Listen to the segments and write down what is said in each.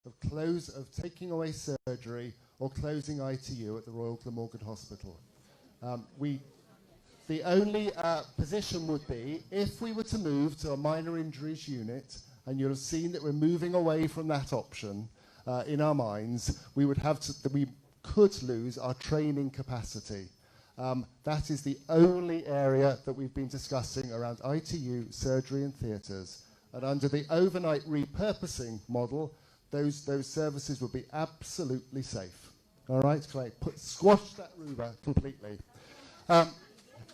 of taking away surgery or closing ITU at the Royal Glamorgan Hospital. The only position would be if we were to move to a minor injuries unit, and you'll have seen that we're moving away from that option in our minds, we could lose our training capacity. That is the only area that we've been discussing around ITU, surgery and theatres. And under the overnight repurposing model, those services would be absolutely safe. All right, squash that rumour completely.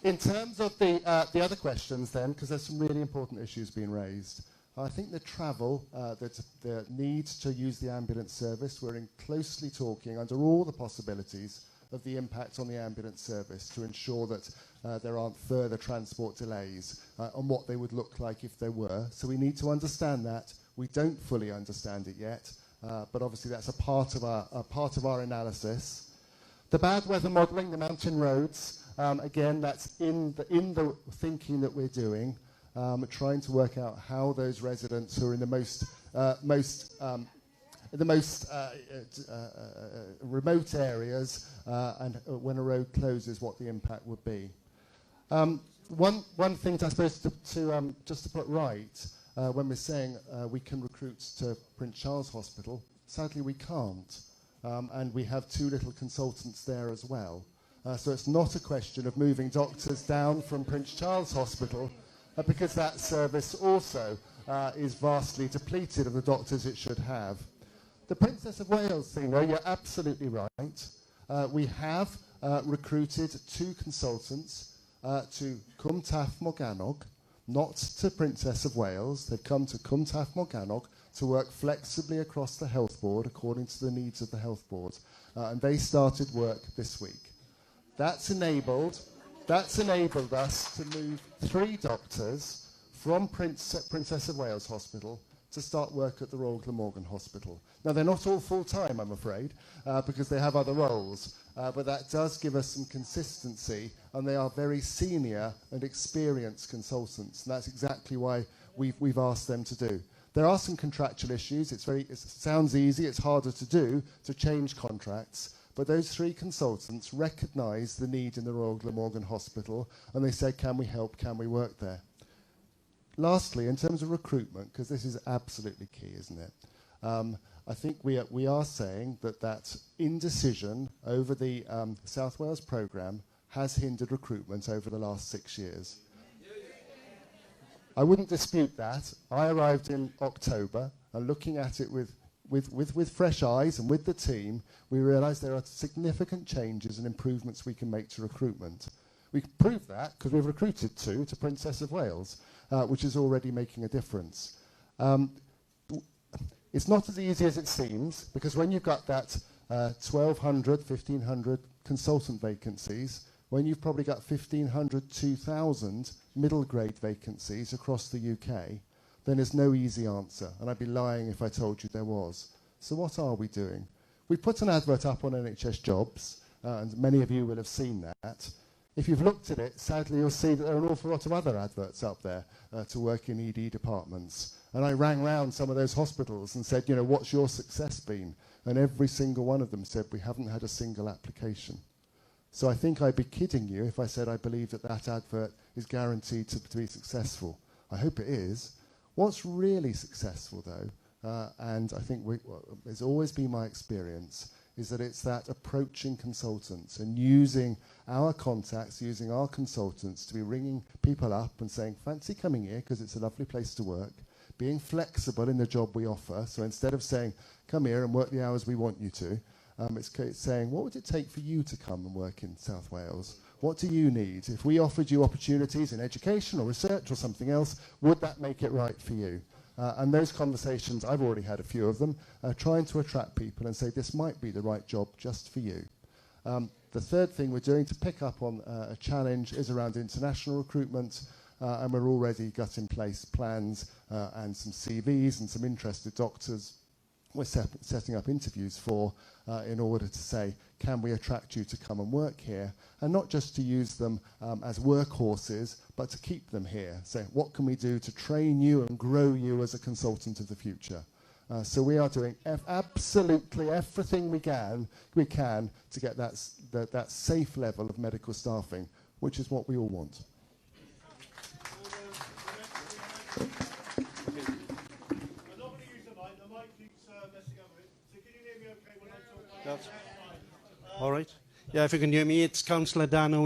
In terms of the other questions then, because there's some really important issues being raised, I think the travel, the need to use the ambulance service, we're closely talking under all the possibilities of the impact on the ambulance service to ensure that there aren't further transport delays on what they would look like if there were. So we need to understand that. We don't fully understand it yet, but obviously that's a part of our analysis. The bad weather modelling, the mountain roads, again, that's in the thinking that we're doing, trying to work out how those residents who are in the most remote areas and when a road closes, what the impact would be. One thing I suppose just to put right, when we're saying we can recruit to Prince Charles Hospital, sadly we can't, and we have too little consultants there as well. So it's not a question of moving doctors down from Prince Charles Hospital, because that service also is vastly depleted of the doctors it should have. The Princess of Wales thing, though, you're absolutely right. We have recruited 2 consultants to Cwm Taf Morgannwg, not to Princess of Wales. They've come to Cwm Taf Morgannwg to work flexibly across the health board according to the needs of the health board. And they started work this week. That's enabled us to move 3 doctors from Princess of Wales Hospital to start work at the Royal Glamorgan Hospital. Now, they're not all full-time, I'm afraid, because they have other roles, but that does give us some consistency, and they are very senior and experienced consultants, and that's exactly why we've asked them to do. There are some contractual issues. It sounds easy, it's harder to do, to change contracts, but those 3 consultants recognise the need in the Royal Glamorgan Hospital, and they said, can we help, can we work there? Lastly, in terms of recruitment, because this is absolutely key, isn't it? I think we are saying that indecision over the South Wales programme has hindered recruitment over the last 6 years. I wouldn't dispute that. I arrived in October, and looking at it with fresh eyes and with the team, we realised there are significant changes and improvements we can make to recruitment. We can prove that because we've recruited 2 to Princess of Wales, which is already making a difference. It's not as easy as it seems, because when you've got that 1,200, 1,500 consultant vacancies, when you've probably got 1,500, 2,000 middle grade vacancies across the UK, then there's no easy answer, and I'd be lying if I told you there was. So what are we doing? We put an advert up on NHS Jobs, and many of you will have seen that. If you've looked at it, sadly you'll see that there are an awful lot of other adverts up there to work in ED departments. And I rang round some of those hospitals and said, you know, what's your success been? And every single one of them said, we haven't had a single application. So I think I'd be kidding you if I said I believe that advert is guaranteed to be successful. I hope it is. What's really successful, though, and I think it's always been my experience, is that it's that approaching consultants and using our contacts, using our consultants to be ringing people up and saying, fancy coming here because it's a lovely place to work, being flexible in the job we offer. So instead of saying, come here and work the hours we want you to, it's saying, what would it take for you to come and work in South Wales? What do you need? If we offered you opportunities in education or research or something else, would that make it right for you? And those conversations, I've already had a few of them, trying to attract people and say this might be the right job just for you. The third thing we're doing to pick up on a challenge is around international recruitment, and we're already got in place plans and some CVs and some interested doctors we're setting up interviews for in order to say, can we attract you to come and work here? And not just to use them as workhorses, but to keep them here. So what can we do to train you and grow you as a consultant of the future? So we are doing absolutely everything we can to get that safe level of medical staffing, which is what we all want. I'm not going to use the mic. The mic keeps messing up with it. So can you hear me okay when I talk? All right. Yeah, if you can hear me, it's Councillor Dan Owen